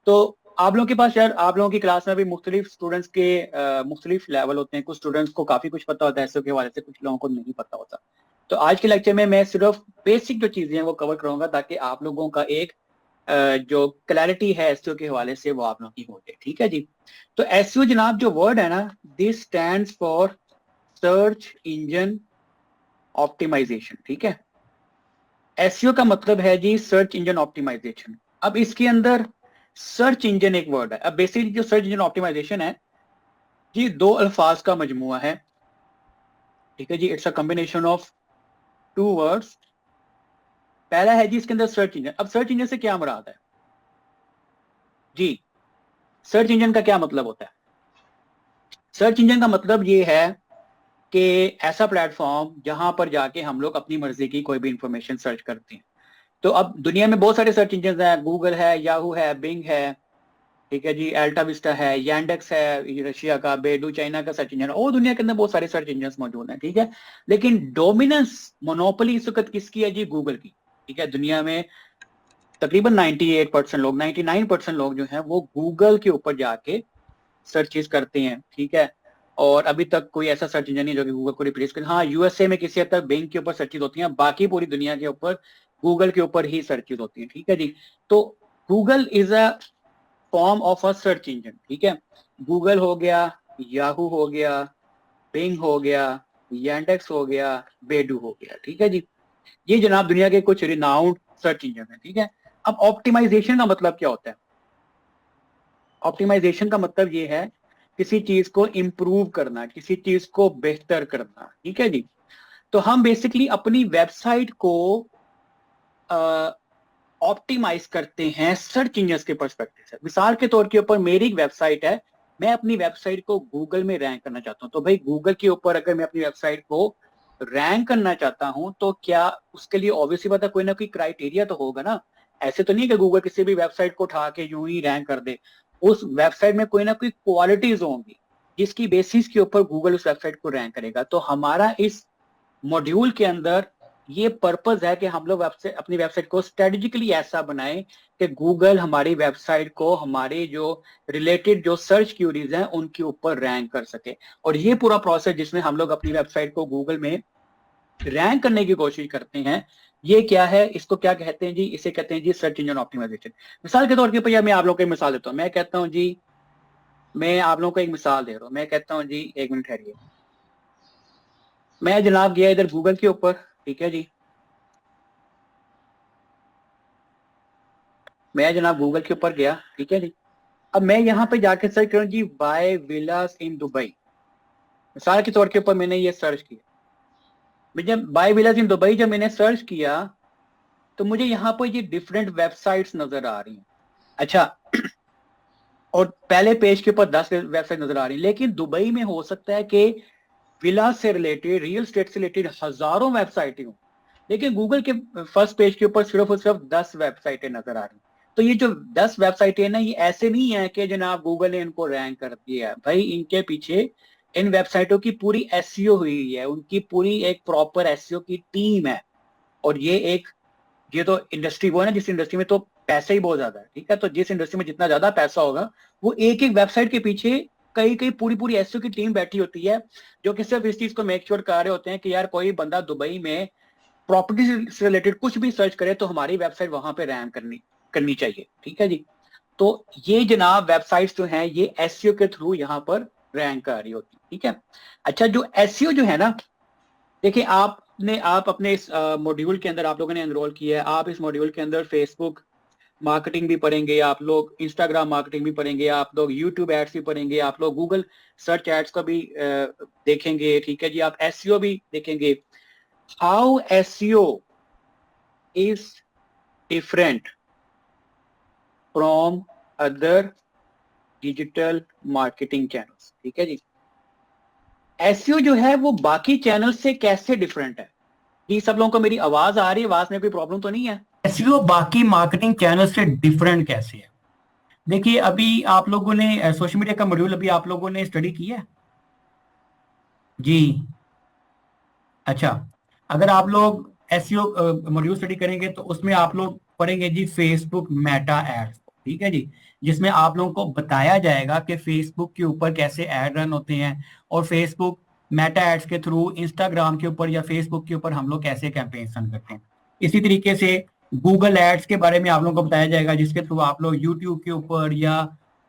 तो आप लोगों के पास यार, आप लोगों की क्लास में भी मुख्तलिफ स्टूडेंट्स के मुख्तलिफ लेवल होते हैं। कुछ स्टूडेंट्स को काफी कुछ पता होता है एसईओ के हवाले से, कुछ लोगों को नहीं पता होता। तो आज के लेक्चर में मैं सिर्फ बेसिक जो चीजें हैं वो कवर करूंगा, ताकि आप लोगों का एक जो क्लैरिटी है एसईओ के हवाले से वो आप लोगों की हो जाए। ठीक है जी। तो एसईओ जनाब जो वर्ड है ना, this stands for search engine optimisation. ठीक है, एसईओ का मतलब है जी सर्च इंजन ऑप्टिमाइजेशन। अब इसके अंदर सर्च इंजन एक वर्ड है। अब बेसिकली जो सर्च इंजन ऑप्टिमाइजेशन है ये दो अल्फाज का मजमुआ है। ठीक है जी, it's a combination of two words. पहला है जी इसके अंदर सर्च इंजन। अब सर्च इंजन से क्या मुराद है जी? सर्च इंजन का क्या मतलब होता है? सर्च इंजन का मतलब ये है कि ऐसा प्लेटफॉर्म जहां पर जाके हम लोग अपनी मर्जी की कोई भी इंफॉर्मेशन सर्च करते हैं। तो अब दुनिया में बहुत सारे सर्च इंजन हैं, गूगल है, याहू है, बिंग है, ठीक है जी, अल्टा विस्टा है, यांडेक्स है रशिया का, बेडू चाइना का सर्च इंजन, और दुनिया के अंदर बहुत सारे सर्च इंजन मौजूद हैं। ठीक है, लेकिन डोमिनेंस मोनोपोली इस वक्त किसकी है जी? गूगल की। ठीक है, दुनिया में तकरीबन 98% लोग, 99% लोग जो हैं वो गूगल के ऊपर जाके सर्चेस करते हैं। ठीक है, और अभी तक कोई ऐसा सर्च इंजन नहीं जो कि गूगल को रिप्लेस करे। हाँ, यूएसए में किसी हद तक बिंग के ऊपर सर्चेस होती हैं, बाकी पूरी दुनिया के ऊपर गूगल के ऊपर ही सर्चेस होती हैं। ठीक है जी। तो Google is a form of a search engine. ठीक है, गूगल हो गया, याहू हो गया, बिंग हो गया, यांडेक्स हो गया, बेडू हो गया। ठीक है जी, ये जनाब दुनिया के कुछ रिनाउंड सर्च इंजन है। ठीक है, अब ऑप्टिमाइजेशन का मतलब क्या होता है? ऑप्टिमाइजेशन का मतलब ये है किसी चीज को इंप्रूव करना, किसी चीज को बेहतर करना। ठीक है जी। तो हम बेसिकली अपनी वेबसाइट को ऑप्टिमाइज करते हैं सर्च इंजन के पर्सपेक्टिव से। मिसाल के तौर के ऊपर मेरी एक वेबसाइट है, मैं अपनी वेबसाइट को गूगल में रैंक करना चाहता हूं। तो भाई गूगल के ऊपर अगर मैं अपनी वेबसाइट को रैंक करना चाहता हूं तो क्या उसके लिए ऑब्वियसली बात है कोई ना कोई क्राइटेरिया तो होगा ना। ऐसे तो नहीं है कि गूगल किसी भी वेबसाइट को उठा के यूं ही रैंक कर दे। उस वेबसाइट में कोई ना कोई क्वालिटीज होंगी जिसकी बेसिस के ऊपर गूगल उस वेबसाइट को रैंक करेगा। तो हमारा इस मॉड्यूल के अंदर ये पर्पस है कि हम लोग वेबसाइट, अपनी वेबसाइट को स्ट्रेटेजिकली ऐसा बनाएं कि गूगल हमारी वेबसाइट को हमारे जो रिलेटेड जो सर्च क्यूरीज हैं उनके ऊपर रैंक कर सके। और ये पूरा प्रोसेस जिसमें हम लोग अपनी वेबसाइट को गूगल में रैंक करने की कोशिश करते हैं, ये क्या है? इसको क्या कहते हैं जी? इसे कहते हैं जी सर्च इंजन ऑप्टिमाइजेशन। मिसाल के तौर पर मैं आप लोगों को एक मिसाल देता हूँ। मैं कहता हूँ जी, मैं आप लोगों को एक मिसाल दे रहा हूँ। मैं कहता हूँ जी, एक मिनट ठहरिए, मैं जनाब गया इधर गूगल के ऊपर। ठीक है जी, मैं जनाब गूगल के ऊपर गया। ठीक है जी, अब मैं यहाँ पे जाके सर्च करूँ जी बाय विलास इन दुबई। मिसाल के तौर के ऊपर मैंने ये सर्च किया। मैं जब बाय विलास इन दुबई जब मैंने सर्च किया तो मुझे यहाँ पर ये डिफरेंट वेबसाइट्स नजर आ रही हैं। अच्छा, और पहले पेज के ऊपर 10 वेबसाइट नजर आ रही है, लेकिन दुबई में हो सकता है कि विला से रिलेटेड, रियल स्टेट से रिलेटेड हजारों वेबसाइटें हों, लेकिन गूगल के फर्स्ट पेज के ऊपर सिर्फ और सिर्फ 10 वेबसाइटें नजर आ रही। तो ये जो 10 वेबसाइटें हैं ना, ये ऐसे नहीं है कि जनाब गूगल ने इनको रैंक कर दिया है। भाई इनके पीछे इन वेबसाइटों की पूरी एसईओ हुई है, उनकी पूरी एक प्रॉपर एसईओ की टीम है। और ये तो इंडस्ट्री वो है ना जिस इंडस्ट्री में तो पैसा ही बहुत ज्यादा है। ठीक है, तो जिस इंडस्ट्री में जितना ज्यादा पैसा होगा वो एक एक वेबसाइट के पीछे कई कई पूरी पूरी एसईओ की टीम बैठी होती है, जो कि सिर्फ इस चीज को मेक श्योर कर रहे होते हैं कि यार कोई बंदा दुबई में प्रॉपर्टी से रिलेटेड कुछ भी सर्च करे तो हमारी वेबसाइट वहां पे रैंक करनी करनी चाहिए। ठीक है जी। तो ये जनाब वेबसाइट्स जो हैं ये एसईओ के थ्रू यहाँ पर रैंक कर रही होती है। ठीक है, अच्छा, जो एसईओ जो है ना, देखिए आप अपने इस मॉड्यूल के अंदर आप लोगों ने एनरोल किया है, आप इस मॉड्यूल के अंदर फेसबुक मार्केटिंग भी पढ़ेंगे, आप लोग इंस्टाग्राम मार्केटिंग भी पढ़ेंगे, आप लोग यूट्यूब एड्स भी पढ़ेंगे, आप लोग गूगल सर्च एड्स का भी देखेंगे। ठीक है जी, आप एसईओ भी देखेंगे। How SEO is different from other digital marketing channels. ठीक है जी, एसईओ जो है वो बाकी चैनल से कैसे डिफरेंट है? जी सब लोगों को मेरी आवाज आ रही है? आवाज में कोई प्रॉब्लम तो नहीं है? एसईओ बाकी मार्केटिंग चैनल से डिफरेंट कैसे है? देखिए, अभी आप लोगों ने सोशल मीडिया का मॉड्यूल अभी आप लोगों ने स्टडी किया है जी? अच्छा, अगर आप लोग एसईओ मॉड्यूल स्टडी करेंगे तो उसमें आप लोग पढ़ेंगे जी फेसबुक मेटा एड्स, ठीक है जी, जिसमें आप लोगों को बताया जाएगा कि फेसबुक के ऊपर कैसे ऐड रन होते हैं, और फेसबुक मेटा एड्स के थ्रू इंस्टाग्राम के ऊपर या फेसबुक के ऊपर हम लोग कैसे कैंपेन रन करते हैं। इसी तरीके से गूगल एड्स के बारे में आप लोगों को बताया जाएगा, जिसके थ्रू आप लोग यूट्यूब के ऊपर या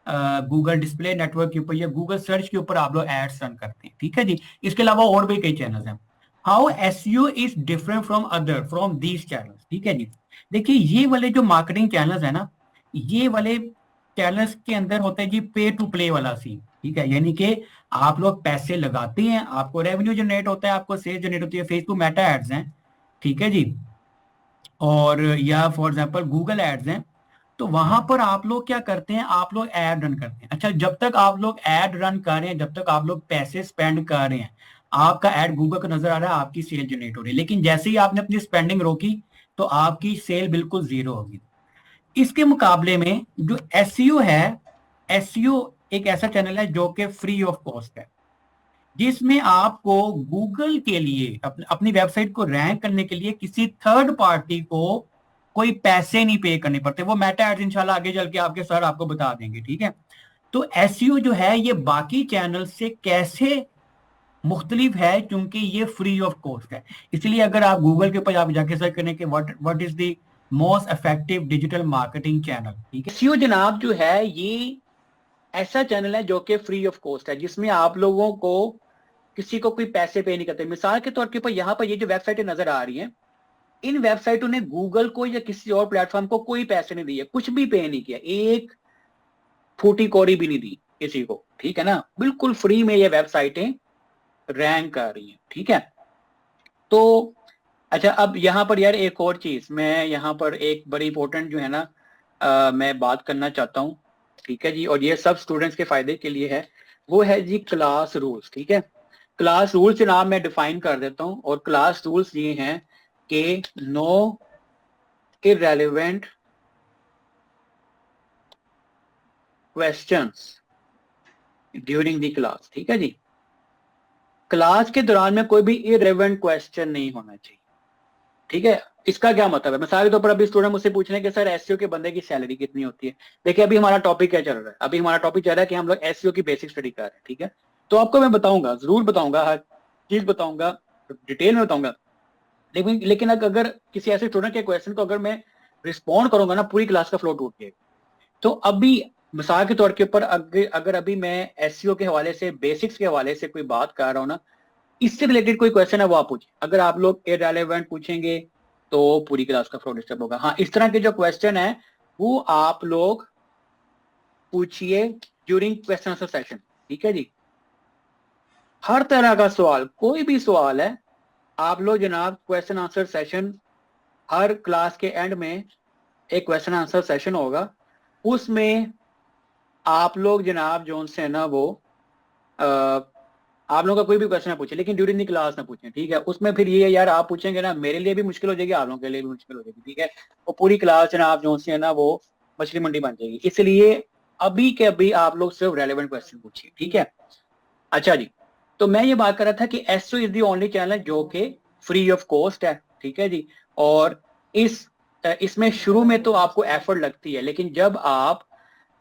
गूगल डिस्प्ले नेटवर्क के ऊपर या गूगल सर्च के ऊपर आप लोग एड्स रन करते हैं, ठीक है जी। इसके अलावा और भी कई चैनल्स हैं। How SEO is different from other from these channels, ठीक है जी। देखिए, ये वाले जो मार्केटिंग चैनल्स है ना, ये वाले चैनल्स के अंदर होता है जी पे टू प्ले वाला सीन, ठीक है, यानी कि आप लोग पैसे लगाते हैं, आपको रेवेन्यू जनरेट होता है, आपको सेल जनरेट होती है। फेसबुक मेटा एड्स हैं, ठीक है जी, और या फॉर एग्जांपल गूगल एड्स हैं, तो वहां पर आप लोग क्या करते हैं, आप लोग एड रन करते हैं। अच्छा, जब तक आप लोग एड रन कर रहे हैं, जब तक आप लोग पैसे स्पेंड कर रहे हैं, आपका एड गूगल को नजर आ रहा है, आपकी सेल जनरेट हो रही है। लेकिन जैसे ही आपने अपनी स्पेंडिंग रोकी तो आपकी सेल बिल्कुल जीरो होगी। इसके मुकाबले में जो एसईओ है, एसईओ एक ऐसा चैनल है जो कि फ्री ऑफ कॉस्ट है, जिसमें आपको गूगल के लिए अपनी वेबसाइट को रैंक करने के लिए किसी थर्ड पार्टी को कोई पैसे नहीं पे करने पड़ते। वो मेटा एड्स इंशाल्लाह आगे चल के आपके सर आपको बता देंगे, ठीक है। तो एसईओ जो है ये बाकी चैनल से कैसे मुख्तलिफ है, क्योंकि ये फ्री ऑफ कॉस्ट है। इसलिए अगर आप गूगल के ऊपर आप जाके सर्च करें कि what is the most effective digital marketing channel, ठीक है। एसईओ जनाब जो है ये ऐसा चैनल है जो कि फ्री ऑफ कॉस्ट है, जिसमें आप लोगों को किसी को कोई पैसे पे नहीं करते। मिसाल के तौर के ऊपर यहाँ पर ये जो वेबसाइटें नजर आ रही हैं, इन वेबसाइटों ने गूगल को या किसी और प्लेटफॉर्म को कोई पैसे नहीं दिए, कुछ भी पे नहीं किया, एक फूटी कौड़ी भी नहीं दी किसी को, ठीक है ना। बिल्कुल फ्री में ये वेबसाइटें रैंक कर रही हैं, ठीक है। तो अच्छा, अब यहाँ पर यार एक और चीज, मैं यहाँ पर एक बड़ी इंपॉर्टेंट जो है ना मैं बात करना चाहता हूँ, ठीक है जी, और ये सब स्टूडेंट्स के फायदे के लिए है। वो है जी क्लास रूल्स, ठीक है। क्लास रूल्स के नाम मैं डिफाइन कर देता हूँ, और क्लास रूल्स ये हैं कि no irrelevant questions during the class, ठीक है जी। क्लास के दौरान में कोई भी इररेलेवेंट क्वेश्चन नहीं होना चाहिए, ठीक है। इसका क्या मतलब है? मिसाल के तौर पर अभी स्टूडेंट मुझसे पूछ रहे हैं कि सर एसईओ के बंदे की सैलरी कितनी होती है। देखिए, अभी हमारा टॉपिक क्या चल रहा है? अभी हमारा टॉपिक चल रहा है कि हम लोग एसईओ की बेसिक स्टडी कर रहे हैं, ठीक है। तो आपको मैं बताऊंगा, जरूर बताऊंगा, हर चीज बताऊंगा, डिटेल में बताऊंगा। लेकिन अगर किसी ऐसे स्टूडेंट के क्वेश्चन को अगर मैं रिस्पॉन्ड करूंगा ना, पूरी क्लास का फ्लो टूट जाएगा। तो अभी मिसाल के तौर के ऊपर अगर अभी मैं एसईओ के हवाले से, बेसिक्स के हवाले से कोई बात कर रहा हूँ ना, इससे रिलेटेड कोई क्वेश्चन है वो आप पूछिए। अगर आप लोग इररिलेवेंट पूछेंगे तो पूरी क्लास का फ्लो डिस्टर्ब होगा। हाँ, इस तरह के जो क्वेश्चन है वो आप लोग पूछिए ड्यूरिंग क्वेश्चन आंसर सेशन, ठीक है जी। हर तरह का सवाल, कोई भी सवाल है, आप लोग जनाब क्वेश्चन आंसर सेशन, हर क्लास के एंड में एक क्वेश्चन आंसर सेशन होगा, उसमें आप लोग जनाब जो से ना वो आप लोगों का कोई भी क्वेश्चन ना पूछे, लेकिन ड्यूरिंग द क्लास ना पूछें, ठीक है। उसमें फिर ये यार आप पूछेंगे ना, मेरे लिए भी मुश्किल हो जाएगी, आप लोगों के लिए भी मुश्किल हो जाएगी, ठीक है। वो पूरी क्लास जनाब जो है ना वो मछली मंडी बन जाएगी। इसलिए अभी के अभी आप लोग सिर्फ रेलेवेंट क्वेश्चन पूछिए, ठीक है। अच्छा जी, तो मैं ये बात कर रहा था कि SEO is the only channel जो कि फ्री ऑफ कॉस्ट है, ठीक है जी। और इसमें शुरू में तो आपको एफर्ट लगती है, लेकिन जब आप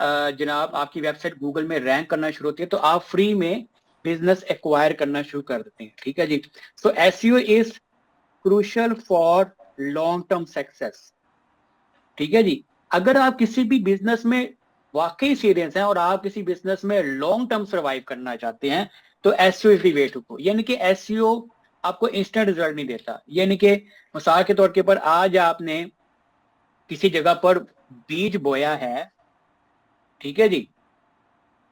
जनाब आपकी वेबसाइट गूगल में रैंक करना शुरू होती है तो आप फ्री में बिजनेस एक्वायर करना शुरू कर देते हैं, ठीक है जी। So SEO is crucial for long term success, ठीक है जी। अगर आप किसी भी बिजनेस में वाकई सीरियस हैं और आप किसी बिजनेस में लॉन्ग टर्म सर्वाइव करना चाहते हैं तो SEO is the way to go. यानी कि एसईओ आपको इंस्टेंट रिजल्ट नहीं देता। यानी कि मिसाल के तौर के ऊपर आज आपने किसी जगह पर बीज बोया है, ठीक है जी,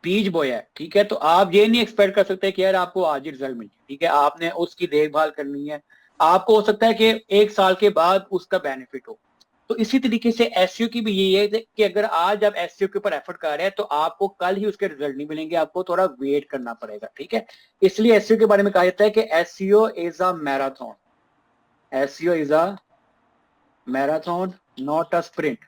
बीज बोया है, ठीक है, तो आप ये नहीं एक्सपेक्ट कर सकते कि यार आपको आज ही रिजल्ट मिल जाए, ठीक है। आपने उसकी देखभाल करनी है, आपको हो सकता है कि एक साल के बाद उसका बेनिफिट हो। तो इसी तरीके से एसईओ की भी यही है कि अगर आज आप एसईओ के ऊपर एफर्ट कर रहे हैं तो आपको कल ही उसके रिजल्ट नहीं मिलेंगे, आपको थोड़ा वेट करना पड़ेगा, ठीक है। इसलिए एसईओ के बारे में कहा जाता है कि SEO is a marathon, SEO is a marathon not a sprint.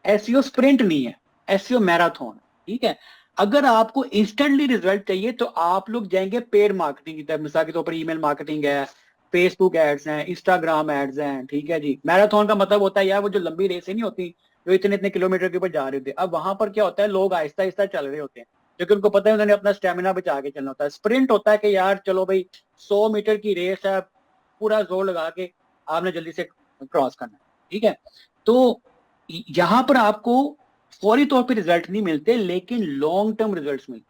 SEO sprint नहीं है, एसईओ मैराथन, ठीक है। अगर आपको इंस्टेंटली रिजल्ट चाहिए तो आप लोग जाएंगे पेड मार्केटिंग की तरफ, मिसाल के तौर पर ईमेल मार्केटिंग है, फेसबुक एड्स हैं, इंस्टाग्राम एड्स हैं, ठीक है जी। मैराथन का मतलब होता है यार वो जो लंबी रेसें नहीं होती जो इतने इतने किलोमीटर के ऊपर जा रहे होते हैं, अब वहां पर क्या होता है, लोग आहिस्ता आहिस्ता चल रहे होते हैं क्योंकि उनको पता है उन्होंने अपना स्टेमिना बचा के चलना होता है। स्प्रिंट होता है कि यार चलो भाई 100 मीटर की रेस है, पूरा जोर लगा के आपने जल्दी से क्रॉस करना है, ठीक है। तो यहाँ पर आपको फौरी तौर पे रिजल्ट नहीं मिलते लेकिन लॉन्ग टर्म रिजल्ट्स मिलते,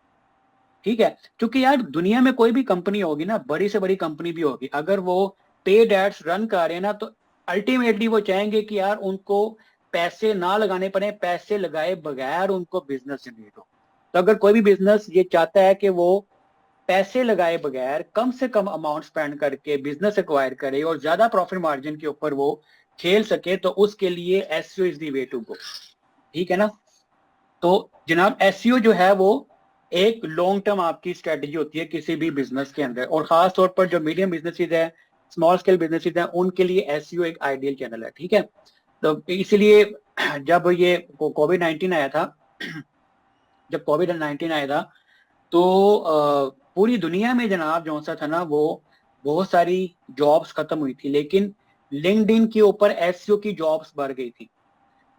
ठीक है। क्योंकि यार दुनिया में कोई भी कंपनी होगी ना, बड़ी से बड़ी कंपनी भी होगी, अगर वो पेड एड्स रन कर रहे हैं ना तो अल्टीमेटली वो चाहेंगे कि यार उनको पैसे ना लगाने पड़े, पैसे लगाए बगैर उनको बिजनेस जनरेट हो। तो अगर कोई भी बिजनेस ये चाहता है कि वो पैसे लगाए बगैर कम से कम अमाउंट स्पेंड करके बिजनेस एक्वायर करे और ज्यादा प्रॉफिट मार्जिन के ऊपर वो खेल सके, तो उसके लिए SEO is the way to go, ठीक है ना। तो जनाब एसईओ जो है वो एक लॉन्ग टर्म आपकी स्ट्रेटजी होती है किसी भी बिजनेस के अंदर, और खास तौर पर जो मीडियम बिजनेसेस है, स्मॉल स्केल बिजनेसेस हैं, उनके लिए एसईओ एक आइडियल चैनल है, ठीक है। तो इसीलिए जब ये कोविड-19 आया था जब कोविड-19 आया था तो पूरी दुनिया में जनाब जो सा था ना वो बहुत सारी जॉब्स खत्म हुई थी, लेकिन लिंक्डइन के ऊपर एसईओ की जॉब्स बढ़ गई थी।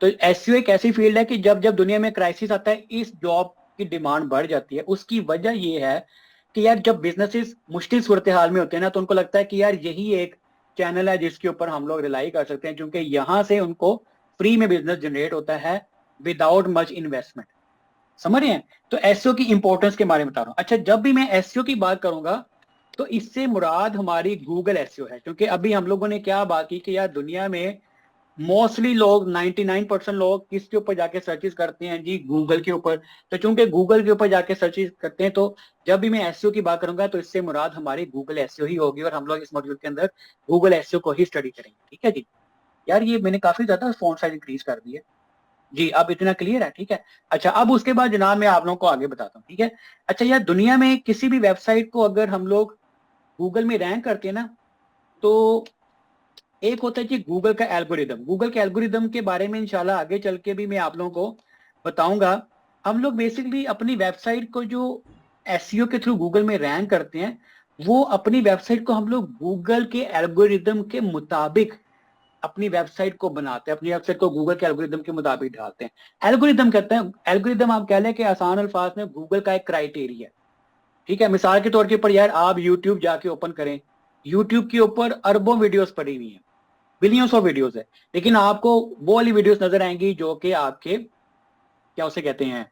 तो एसईओ एक ऐसी फील्ड है कि जब जब दुनिया में क्राइसिस आता है इस जॉब की डिमांड बढ़ जाती है। उसकी वजह ये है कि यार जब बिजनेसेस मुश्किल सूरत हाल में होते हैं ना तो उनको लगता है कि यार यही एक चैनल है जिसके ऊपर हम लोग रिलाई कर सकते हैं, क्योंकि यहाँ से उनको फ्री में बिजनेस जनरेट होता है विदाउट मच इन्वेस्टमेंट। समझ रहे हैं? तो एसईओ की इंपॉर्टेंस के बारे में बता रहा हूँ। अच्छा, जब भी मैं एसईओ की बात करूंगा तो इससे मुराद हमारी गूगल एसईओ है, क्योंकि अभी हम लोगों ने क्या बात की कि यार दुनिया में मोस्टली लोग 99% लोग किसके ऊपर जाके सर्चेस करते हैं जी, गूगल के ऊपर। तो चूंकि गूगल के ऊपर जाके सर्चेस करते हैं तो जब भी मैं एसईओ की बात करूंगा तो इससे मुराद हमारी गूगल एसईओ ही होगी, और हम लोग इस मॉड्यूल के अंदर गूगल एसईओ को ही स्टडी करेंगे, ठीक है जी। यार ये मैंने काफी ज्यादा फॉन्ट साइज इंक्रीज कर दिया जी, अब इतना क्लियर है, ठीक है। अच्छा, अब उसके बाद जनाब मैं आप लोगों को आगे बताता हूँ, ठीक है। अच्छा यार, दुनिया में किसी भी वेबसाइट को अगर हम लोग गूगल में रैंक करते हैं ना तो एक होता है कि गूगल का एल्गोरिदम। गूगल के एल्गोरिदम के बारे में इंशाल्लाह आगे चल के भी मैं आप लोगों को बताऊंगा। हम लोग बेसिकली अपनी वेबसाइट को जो एसईओ के थ्रू गूगल में रैंक करते हैं वो अपनी वेबसाइट को हम लोग गूगल के एल्गोरिदम के मुताबिक अपनी वेबसाइट को बनाते हैं, अपनी वेबसाइट को गूगल के एल्गोरिदम के मुताबिक डालते हैं। एल्गोरिदम कहते हैं, एल्गोरिदम आप कह लें कि आसान अल्फाज में गूगल का एक क्राइटेरिया, ठीक है। मिसाल के तौर के ऊपर यार आप यूट्यूब जाके ओपन करें, यूट्यूब के ऊपर अरबों वीडियोस पड़ी हुई हैं, बिलियंस ऑफ वीडियोस है, लेकिन आपको वो वाली वीडियोस नजर आएंगी जो कि आपके क्या उसे कहते हैं,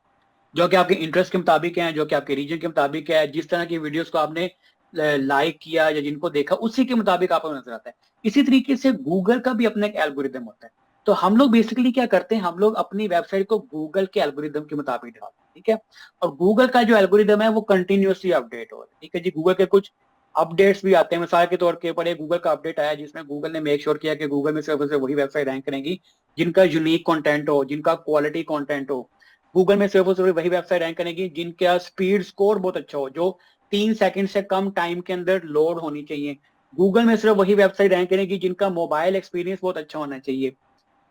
जो कि आपके इंटरेस्ट के मुताबिक हैं, जो कि आपके रीजन के मुताबिक है, जिस तरह की वीडियोस को आपने लाइक किया या जिनको देखा उसी के मुताबिक आपको नजर आता है। इसी तरीके से गूगल का भी अपना एक एल्गोरिदम होता है। तो हम लोग बेसिकली क्या करते हैं, हम लोग अपनी वेबसाइट को गूगल के एल्गोरिदम के मुताबिक डालते हैं, ठीक है। और गूगल का जो एल्गोरिदम है वो कंटिन्यूसली अपडेट हो रहा है, ठीक है जी। गूगल के कुछ अपडेट्स भी आते हैं, मिसाल के तौर के ऊपर एक गूगल का अपडेट आया जिसमें गूगल ने मेक श्योर किया कि गूगल में सिर्फ वही वेबसाइट रैंक करेंगी जिनका यूनिक कंटेंट हो, जिनका क्वालिटी कंटेंट हो। गूगल में सिर्फ और सिर्फ वही वेबसाइट रैंक करेगी जिनका स्पीड स्कोर बहुत अच्छा हो, जो 3 सेकंड से कम टाइम के अंदर लोड होनी चाहिए। गूगल में सिर्फ वही वेबसाइट रैंक करेगी जिनका मोबाइल एक्सपीरियंस बहुत अच्छा होना चाहिए।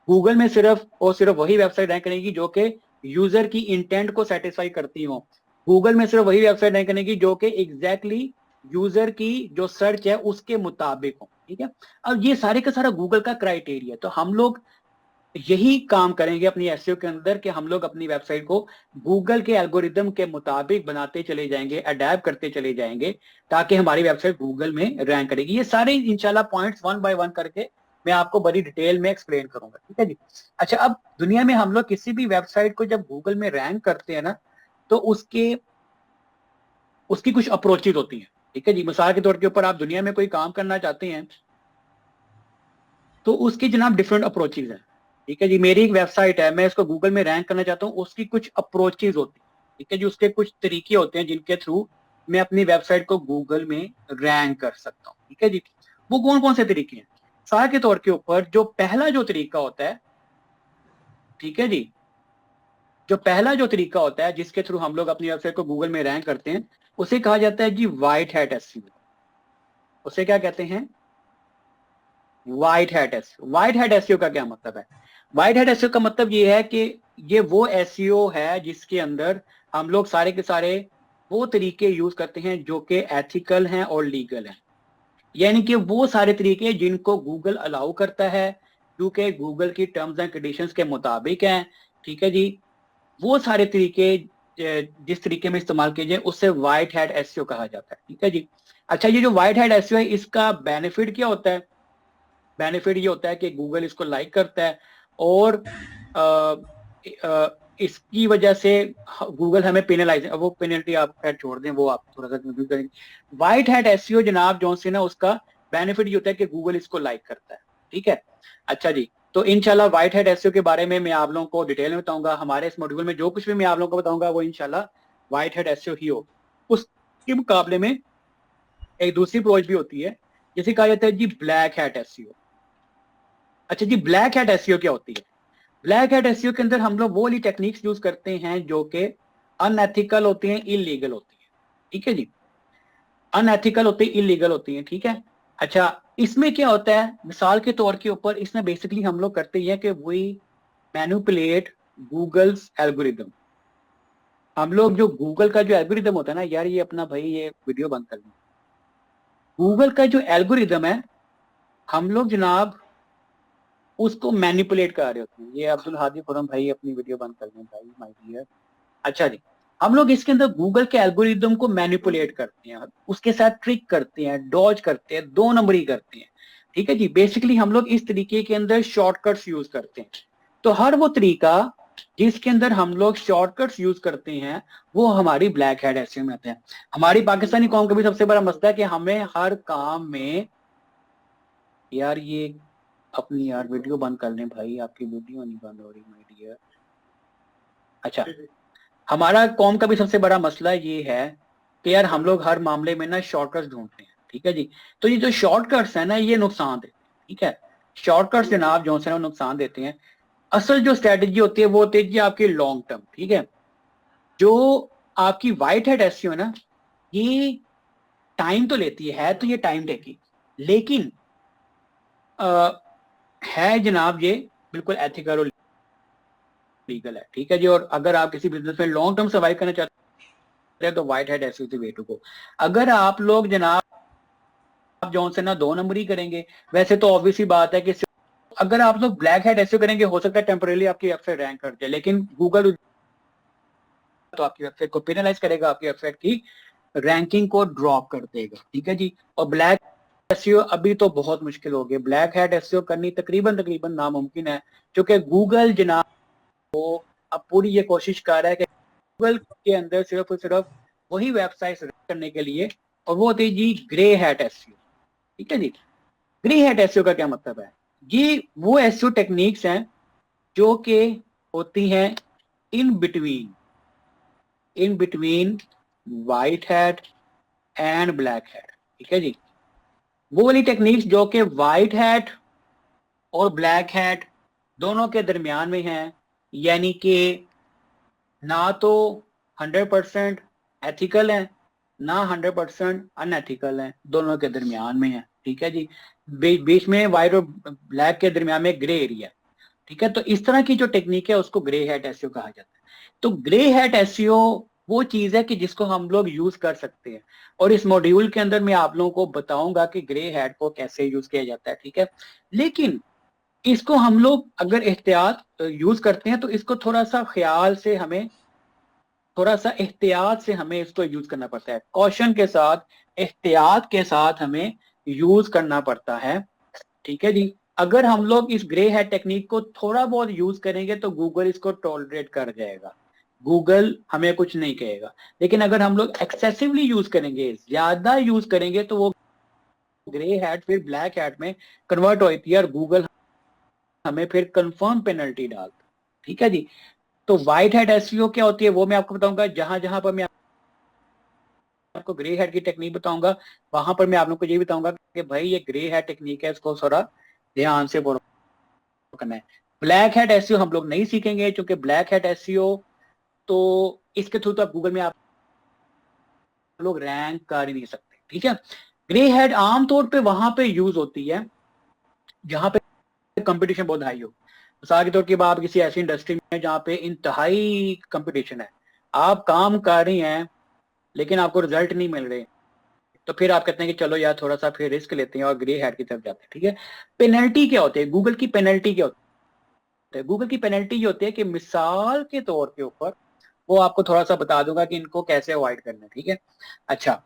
गूगल में सिर्फ और सिर्फ वही वेबसाइट रैंक करेगी जो कि यूजर की इंटेंट को सेटिस्फाई करती हो। गूगल में सिर्फ वही वेबसाइट रैंक करेगी जो कि एग्जैक्टली यूजर की जो सर्च है उसके मुताबिक हो, ठीक है। अब ये सारे का सारा गूगल का क्राइटेरिया। तो हम लोग यही काम करेंगे अपनी एसईओ के अंदर कि हम लोग अपनी वेबसाइट को गूगल के एल्गोरिदम के मुताबिक बनाते चले जाएंगे, अडेप्ट करते चले जाएंगे, ताकि हमारी वेबसाइट गूगल में रैंक करेगी। ये सारे इंशाल्लाह पॉइंट्स वन बाय वन करके मैं आपको बड़ी डिटेल में एक्सप्लेन करूंगा, ठीक है जी। अच्छा, अब दुनिया में हम लोग किसी भी वेबसाइट को जब गूगल में रैंक करते हैं ना तो उसकी कुछ अप्रोचेज होती हैं, ठीक है जी। मिसाल के तौर के ऊपर आप दुनिया में कोई काम करना चाहते हैं तो उसकी जनाब डिफरेंट अप्रोचेज है, ठीक है जी। मेरी एक वेबसाइट है, मैं इसको गूगल में रैंक करना चाहता हूँ, उसकी कुछ अप्रोचेज होती है, ठीक है जी। उसके कुछ तरीके होते हैं जिनके थ्रू मैं अपनी वेबसाइट को गूगल में रैंक कर सकता हूँ, ठीक है जी। वो कौन कौन से तरीके हैं? मिसाल के तौर के ऊपर जो पहला जो तरीका होता है, ठीक है जी, जो पहला जो तरीका होता है जिसके थ्रू हम लोग अपनी वेबसाइट को गूगल में रैंक करते हैं उसे कहा जाता है जी व्हाइट हैट एसईओ। उसे क्या कहते हैं? White hat SEO. White hat SEO का क्या मतलब है? व्हाइट हैट एसईओ का मतलब ये है कि ये वो एसईओ है जिसके अंदर हम लोग सारे के सारे वो तरीके यूज करते हैं जो कि एथिकल हैं और लीगल हैं। यानी कि वो सारे तरीके जिनको गूगल अलाउ करता है, जो कि गूगल की टर्म्स एंड कंडीशंस के मुताबिक हैं, ठीक है जी। वो सारे तरीके जिस तरीके में इस्तेमाल किए जाए उससे व्हाइट हैट एसईओ कहा जाता है, ठीक है जी। अच्छा, ये जो व्हाइट हैट एसईओ है इसका बेनिफिट क्या होता है? बेनिफिट ये होता है कि गूगल इसको लाइक करता है और अ, इसकी वजह से गूगल हमें पेनलाइज, वो पेनल्टी आप खैर छोड़ दें, वो आप थोड़ा सा कंफ्यूज करेंगे। व्हाइट हैट एसईओ जनाब जॉन से ना, उसका बेनिफिट ये होता है कि गूगल इसको लाइक करता है, ठीक है। अच्छा जी, तो इंशाल्लाह व्हाइट हैट एसईओ के बारे में मैं आप लोगों को डिटेल में बताऊंगा। हमारे इस मॉड्यूल में जो कुछ भी मैं आप लोगों को बताऊंगा वो इंशाल्लाह व्हाइट हैट एसईओ ही हो। उसके मुकाबले में एक दूसरी अप्रोच भी होती है जिसे कहा जाता है जी ब्लैक हैट एसईओ। अच्छा जी, ब्लैक हैट एसईओ क्या होती है? ब्लैक हैट एसईओ के अंदर हम लोग वो वाली टेक्निक्स यूज करते हैं जो कि अनएथिकल होती हैं, इलीगल होती है, ठीक है जी। अनएथिकल होती है, इलीगल होती है, ठीक है। अच्छा, इसमें क्या होता है, मिसाल के तौर के ऊपर इसमें बेसिकली हम लोग करते हैं कि वी मैनिपुलेट गूगल्स एल्गोरिदम। हम लोग जो गूगल का जो एल्गोरिदम होता है ना यार, ये अपना भाई ये वीडियो बंद कर लें। गूगल का जो एल्गोरिदम है हम लोग जनाब उसको मैनिपुलेट कर रहे होते हैं। ये अब्दुल हादी खुरम भाई अपनी वीडियो बंद कर दें भाई, माय डियर। अच्छा जी, हम लोग इसके अंदर गूगल के एल्गोरिदम को मैनिपुलेट करते हैं, उसके साथ ट्रिक करते हैं, डॉज करते हैं, दो नंबरी करते हैं, ठीक है जी। बेसिकली हम लोग इस तरीके के अंदर शॉर्टकट्स यूज करते हैं। तो हर वो तरीका जिसके अंदर हम लोग शॉर्टकट्स यूज करते हैं वो हमारी ब्लैक हैट एसईओ में आते हैं। हमारी पाकिस्तानी कौम का भी सबसे बड़ा मसला है कि हमें हर काम में, यार ये अपनी यार वीडियो बंद कर लें भाई, आपकी वीडियो नहीं बंद हो रही माय डियर। अच्छा, हमारा कौम का भी सबसे बड़ा मसला ये है कि यार हम लोग हर मामले में ना शॉर्टकट्स ढूंढते हैं, ठीक है जी। तो ये जो शॉर्टकट्स है ना ये नुकसान देते हैं, ठीक है। शॉर्टकट्स जनाब जो है वो नुकसान देते हैं। असल जो स्ट्रेटेजी होती है वो होती है जी आपकी लॉन्ग टर्म, ठीक है। जो आपकी व्हाइट हेड एसईओ है ना, ये टाइम तो लेती है तो ये टाइम टेकिंग, लेकिन है जनाब ये बिल्कुल एथिकल और लीगल है, ठीक है जी। और अगर आप किसी बिजनेस में लॉन्ग टर्म सर्वाइव करना चाहते हैं तो white hat SEO way to go. अगर आप लोग जनाब जॉन से ना दो नंबर ही करेंगे, वैसे तो ऑब्वियस ही बात है कि अगर आप लोग ब्लैक हैट एसईओ करेंगे हो सकता है टेम्परेली आपकी वेबसाइट रैंक कर जाए, लेकिन गूगल तो आपकी वेबसाइट को पेनलाइज करेगा, आपकी वेबसाइट की रैंकिंग को ड्रॉप कर देगा, ठीक है जी। और ब्लैक एसईओ अभी तो बहुत मुश्किल हो गया, ब्लैक हैट एसईओ करनी तकरीबन तकरीबन नामुमकिन है, क्योंकि गूगल जनाब को अब पूरी ये कोशिश कर रहा है कि गूगल के अंदर सिर्फ और सिर्फ वही वेबसाइट करने के लिए, और वो होती है जी ग्रे हैट एसईओ, ठीक है जी। ग्रे हैट एसईओ का क्या मतलब है? ये वो एसईओ टेक्निक्स हैं जो कि होती हैं in between white hat and black hat, ठीक है जी। वो वाली टेक्निक्स जो कि व्हाइट हैट और ब्लैक हैट दोनों के दरमियान में है, यानी कि ना तो 100% एथिकल है ना 100% अनएथिकल है, दोनों के दरमियान में है, ठीक है जी। बीच में व्हाइट और ब्लैक के दरमियान में ग्रे एरिया, ठीक है। तो इस तरह की जो टेक्निक है उसको ग्रे हैट एसईओ कहा जाता है। तो ग्रे हैट एसईओ वो चीज है कि जिसको हम लोग यूज कर सकते हैं, और इस मॉड्यूल के अंदर मैं आप लोगों को बताऊंगा कि ग्रे हैट को कैसे यूज किया जाता है, ठीक है। लेकिन इसको हम लोग अगर एहतियात यूज करते हैं तो इसको थोड़ा सा ख्याल से हमें, थोड़ा सा एहतियात से हमें इसको यूज करना पड़ता है, कॉशन के साथ, एहतियात के साथ हमें यूज करना पड़ता है, ठीक है जी। अगर हम लोग इस ग्रे हैट टेक्निक को थोड़ा बहुत यूज करेंगे तो गूगल इसको टॉलरेट कर जाएगा, गूगल हमें कुछ नहीं कहेगा। लेकिन अगर हम लोग एक्सेसिवली यूज करेंगे, ज्यादा यूज करेंगे, तो वो ग्रे हैट फिर ब्लैक हैट में कन्वर्ट होती है और गूगल हमें फिर कंफर्म पेनल्टी डालता है, ठीक है जी। तो व्हाइट हैट एसईओ क्या होती है वो मैं आपको बताऊंगा। जहां जहां पर मैं आपको ग्रे हेड की टेक्निक बताऊंगा वहां पर मैं आप लोग को ये बताऊंगा कि भाई ये ग्रे हेड टेक्निक है, इसको थोड़ा ध्यान से फॉलो करना है। ब्लैक हेड एसईओ हम लोग नहीं सीखेंगे, क्योंकि ब्लैक हेड एसईओ तो इसके थ्रू तो आप गूगल में आप लोग रैंक कर ही नहीं सकते, ठीक है। ग्रे हेड आमतौर पे वहां पे यूज होती है जहाँ पे कंपटीशन बहुत हाई हो। मिसाल के तौर पर आप किसी ऐसी इंडस्ट्री में जहाँ पे इंतहाई कंपटीशन है, आप काम कर रही हैं लेकिन आपको रिजल्ट नहीं मिल रहे, तो फिर आप कहते हैं कि चलो यार थोड़ा सा फिर रिस्क लेते हैं और ग्रे हेड की तरफ जाते हैं। ठीक है, पेनल्टी क्या होती है, गूगल की पेनल्टी क्या होती है? गूगल की पेनल्टी ये होती है कि मिसाल के तौर के ऊपर, वो आपको थोड़ा सा बता दूंगा कि इनको कैसे अवॉइड करना है। ठीक है, अच्छा,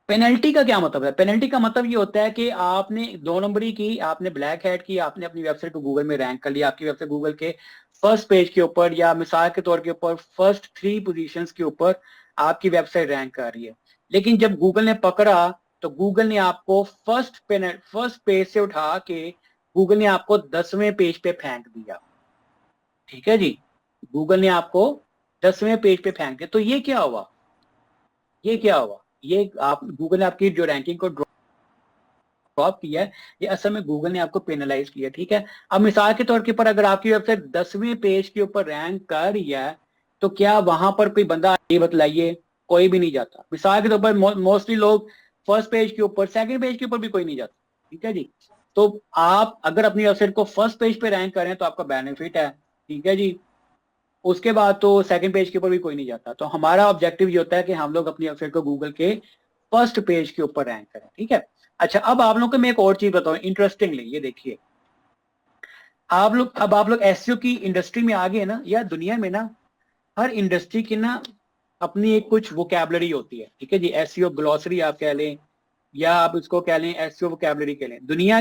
पेनल्टी का क्या मतलब है? पेनल्टी का मतलब ये होता है कि आपने 2 नंबरी की, आपने ब्लैक हैट की, आपने अपनी वेबसाइट को गूगल में रैंक कर लिया, आपकी वेबसाइट गूगल के फर्स्ट पेज के ऊपर या मिसाल के तौर के ऊपर फर्स्ट 3 पोजीशंस के ऊपर आपकी वेबसाइट रैंक कर रही है, लेकिन जब गूगल ने पकड़ा तो गूगल ने आपको फर्स्ट पेज से उठा के गूगल ने आपको 10वें पेज पे फेंक दिया। ठीक है जी, गूगल ने आपको 10वें पेज पे फेंक दिया, तो ये क्या हुआ? ये क्या हुआ? ये आप गूगल ने आपकी जो रैंकिंग को ड्रॉप किया है, ये असल में गूगल ने आपको पेनलाइज किया। ठीक है, अब मिसाल के तौर के ऊपर अगर आपकी वेबसाइट 10वें पेज के ऊपर रैंक कर रही है, तो क्या वहां पर कोई बंदा, ये बतलाइए, कोई भी नहीं जाता। मिसाल के तौर पर मोस्टली लोग फर्स्ट पेज के ऊपर, सेकंड पेज के ऊपर भी कोई नहीं जाता। ठीक है जी, तो आप अगर अपनी वेबसाइट को फर्स्ट पेज पे रैंक करें तो आपका बेनिफिट है। ठीक है जी, उसके बाद तो सेकंड पेज के ऊपर भी कोई नहीं जाता। तो हमारा ऑब्जेक्टिव ये होता है कि हम लोग अपनी वेबसाइट को गूगल के फर्स्ट पेज के ऊपर रैंक करें। ठीक है, अच्छा, अब आप लोगों को मैं एक और चीज बताऊं इंटरेस्टिंगली, ये देखिए, आप लोग एसईओ की इंडस्ट्री में आ गए ना, या दुनिया में ना, हर इंडस्ट्री की ना अपनी एक कुछ वोकैबलरी होती है। ठीक है जी, एसईओ ग्लॉसरी आप कह लें, या आप इसको कह लें एसईओ वोकैबलरी कह लें। दुनिया